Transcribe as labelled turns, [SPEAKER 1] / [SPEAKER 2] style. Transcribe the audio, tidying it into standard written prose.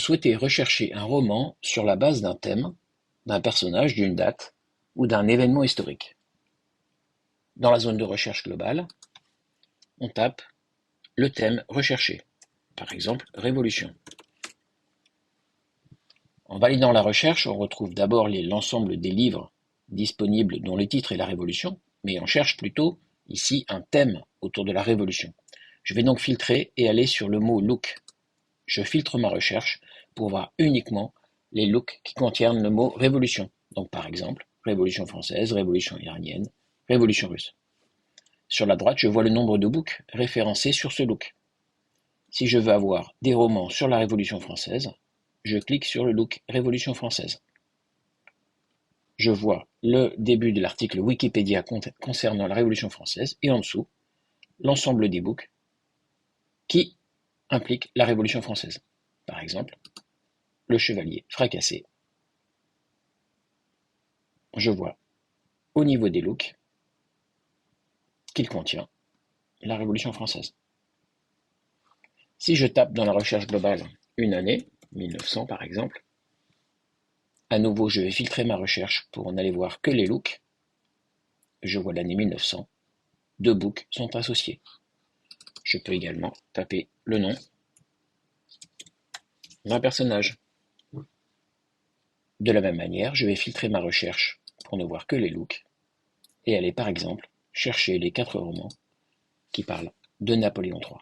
[SPEAKER 1] Souhaitez rechercher un roman sur la base d'un thème, d'un personnage, d'une date ou d'un événement historique. Dans la zone de recherche globale, on tape le thème recherché, par exemple Révolution. En validant la recherche, on retrouve d'abord l'ensemble des livres disponibles dont le titre est la Révolution, mais on cherche plutôt ici un thème autour de la Révolution. Je vais donc filtrer et aller sur le mot look. Je filtre ma recherche pour voir uniquement les looks qui contiennent le mot révolution. Donc par exemple, Révolution française, Révolution iranienne, Révolution russe. Sur la droite, je vois le nombre de books référencés sur ce look. Si je veux avoir des romans sur la Révolution française, je clique sur le look Révolution française. Je vois le début de l'article Wikipédia concernant la Révolution française et en dessous, l'ensemble des books qui impliquent la Révolution française. Par exemple, Le Chevalier fracassé. Je vois au niveau des looks qu'il contient la Révolution française. Si je tape dans la recherche globale une année, 1900 par exemple, à nouveau je vais filtrer ma recherche pour n'aller voir que les looks. Je vois l'année 1900, deux books sont associés. Je peux également taper le nom d'un personnage. De la même manière, je vais filtrer ma recherche pour ne voir que les looks et aller par exemple chercher les 4 romans qui parlent de Napoléon III.